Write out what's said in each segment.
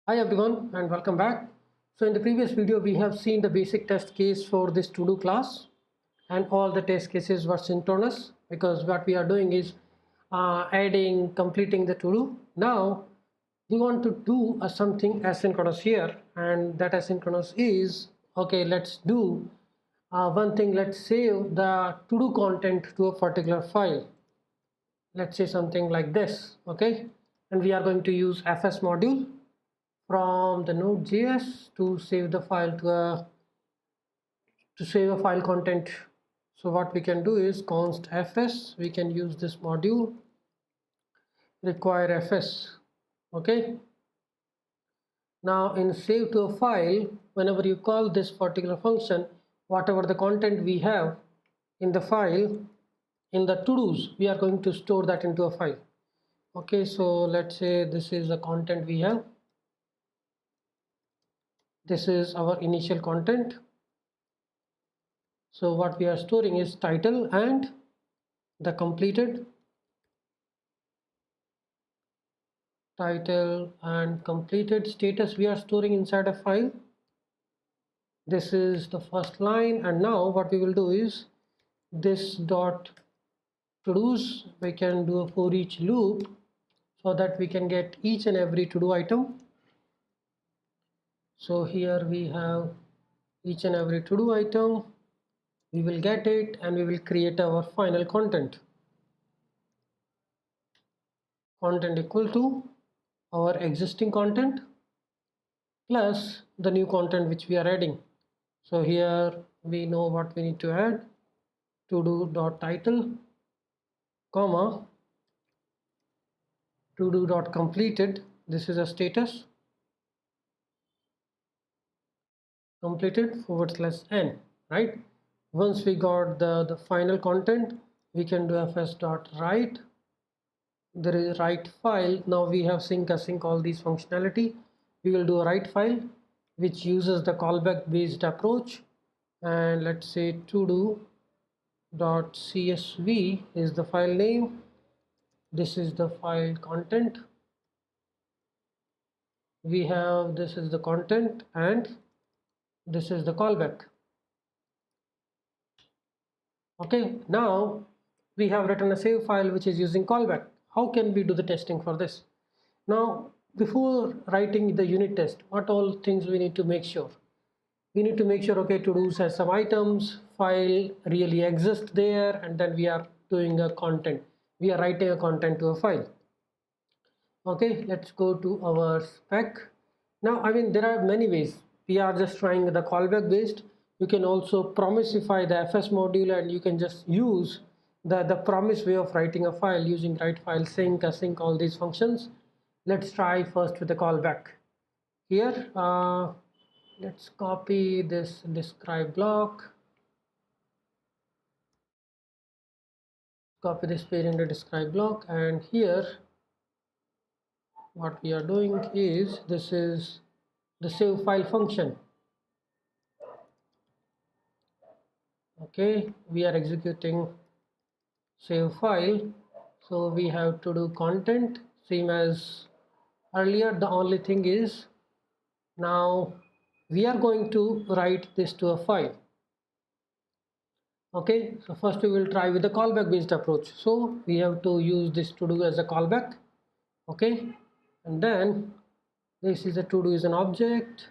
Hi everyone and welcome back. So in the previous video we have seen the basic test case for this to-do class, and all the test cases were synchronous because what we are doing is completing the to-do. Now we want to do something asynchronous here, and that asynchronous is, okay, let's do one thing. Let's save the to-do content to a particular file. Let's say something like this, okay, and we are going to use fs module from the node.js to save the file to save a file content. So what we can do is const fs, we can use this module require fs. Okay, now in save to a file, whenever you call this particular function, whatever the content we have in the file, in the to-dos, we are going to store that into a file. Okay, so let's say this is the content we have. This is our initial content. So what we are storing is title and the completed, title and completed status we are storing inside a file. This is the first line, and now what we will do is this dot to-dos, we can do a for each loop so that we can get each and every to-do item. So here we have each and every to-do item, we will get it and we will create our final content equal to our existing content plus the new content which we are adding. So here we know what we need to add: to do dot title, comma, to do dot completed, this is a status, completed /n, right? Once we got the final content, we can do fs dot write. There is write file. Now we have sync, async, all these functionality. We will do a write file which uses the callback based approach, and let's say to do dot csv is the file name. This is the file content. We have, this is the content and this is the callback. Okay, now we have written a save file which is using callback. How can we do the testing for this? Now before writing the unit test, what all things we need to make sure? We need to make sure, okay, to-dos has some items, file really exists there, and then we are doing a content, we are writing a content to a file. Okay, let's go to our spec. Now there are many ways. We are just trying the callback based. You can also promisify the fs module, and you can just use the promise way of writing a file using write file, sync, async, all these functions. Let's try first with the callback. Here let's copy this describe block, copy this page in the describe block, and here what we are doing is, this is the save file function. Okay, we are executing save file. So we have to do content same as earlier. The only thing is now we are going to write this to a file. Okay, so first we will try with the callback based approach. So we have to use this to do as a callback. Okay, and then this is a to do is an object.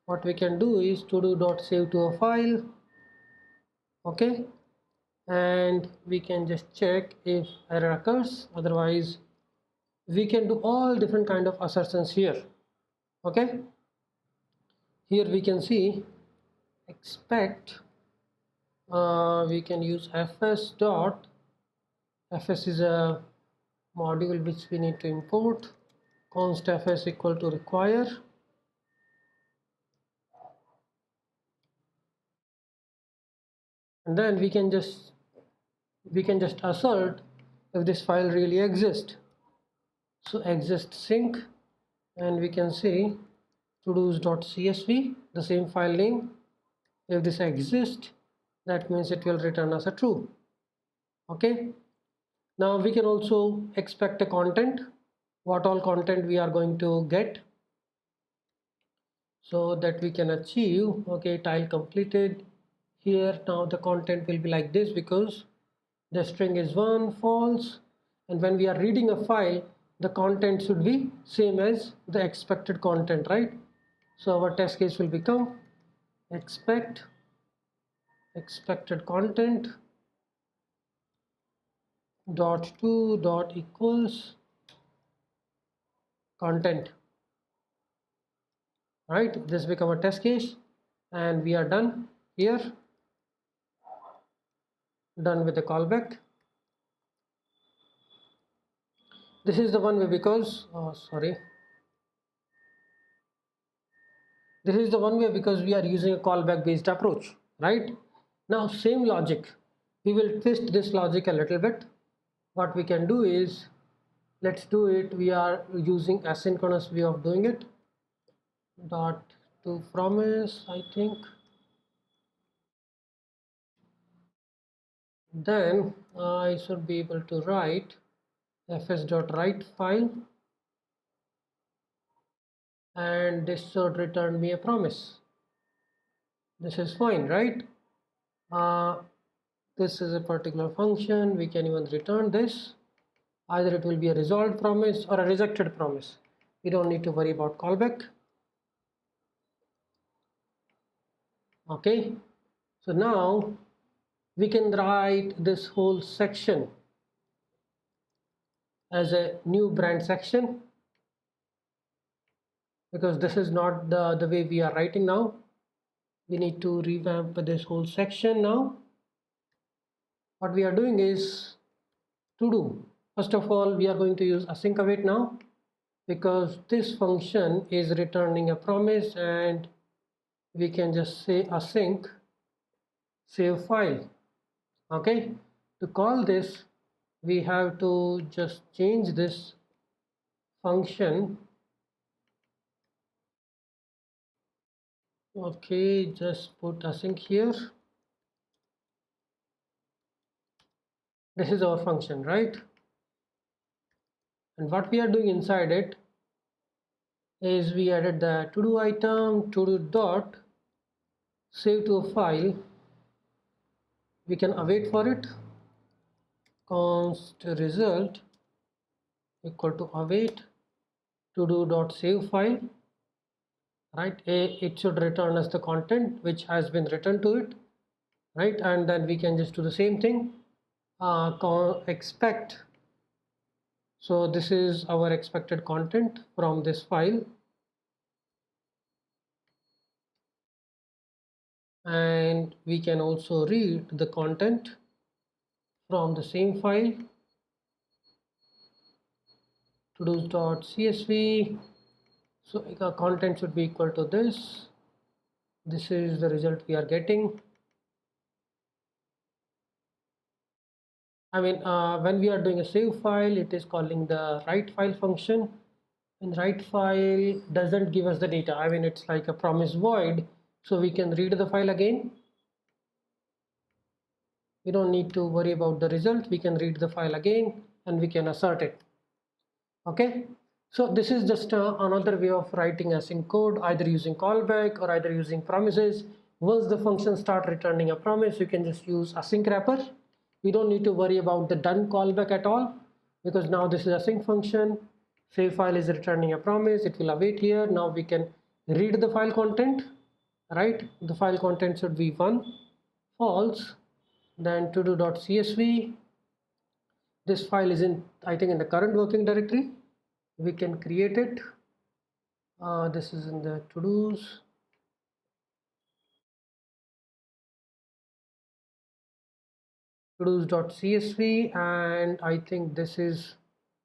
What we can do is to do dot save to a file. Okay, and we can just check if error occurs, otherwise we can do all different kind of assertions here. Okay, here we can see expect, we can use fs dot, fs is a module which we need to import, const fs equal to require, and then we can just assert if this file really exists. So exist sync, and we can say todos.csv, the same file name. If this exists, that means it will return as a true. Okay, now we can also expect a content, what all content we are going to get. so that we can achieve. Okay, tile completed. Here now the content will be like this because the string is 1 false, and when we are reading a file the content should be same as the expected content, right? So our test case will become expected content dot to dot equals content, right? This become a test case, and we are done here, done with the callback. This is the one way because this is the one way because we are using a callback based approach, right? Now same logic, we will twist this logic a little bit. What we can do is, let's do it, we are using asynchronous way of doing it. Dot to promise, I think. Then I should be able to write fs.write file, and this should return me a promise. This is fine, right? This is a particular function, we can even return this. Either it will be a resolved promise or a rejected promise. We don't need to worry about callback. Okay, so now we can write this whole section as a new brand section, because this is not the way we are writing now. We need to revamp this whole section now. What we are doing is, to do, first of all we are going to use async await now, because this function is returning a promise, and we can just say async save file. Okay, to call this we have to just change this function. Okay, just put async here. This is our function, right? And what we are doing inside it is we added the to do item, to do dot save to a file. We can await for it, const result equal to await to do dot save file, right? It should return us the content which has been written to it, right? And then we can just do the same thing, expect. So this is our expected content from this file, and we can also read the content from the same file, to-dos.csv. So content should be equal to this. This is the result we are getting. I mean, when we are doing a save file, it is calling the write file function, and write file doesn't give us the data. I mean, it's like a promise void, so we can read the file again. We don't need to worry about the result. We can read the file again and we can assert it. Okay, so this is just another way of writing async code, either using callback or either using promises. Once the function start returning a promise, you can just use async wrapper. We don't need to worry about the done callback at all, because now this is async function. Save file is returning a promise, it will await here. Now we can read the file content, right? The file content should be 1 false. Then to do.csv, this file is in, I think, in the current working directory. We can create it. This is in the to-dos. To-dos.csv, and I think this is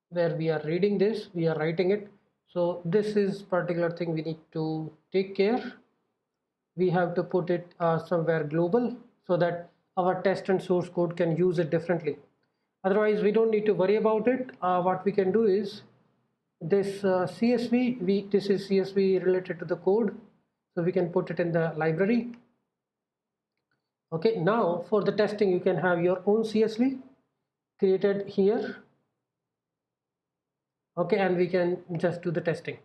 where we are reading this, we are writing it. So this is particular thing we need to take care. We have to put it somewhere global so that our test and source code can use it differently. Otherwise we don't need to worry about it. What we can do is this CSV, this is CSV related to the code, so we can put it in the library. Okay, now for the testing you can have your own CSV created here. Okay, and we can just do the testing.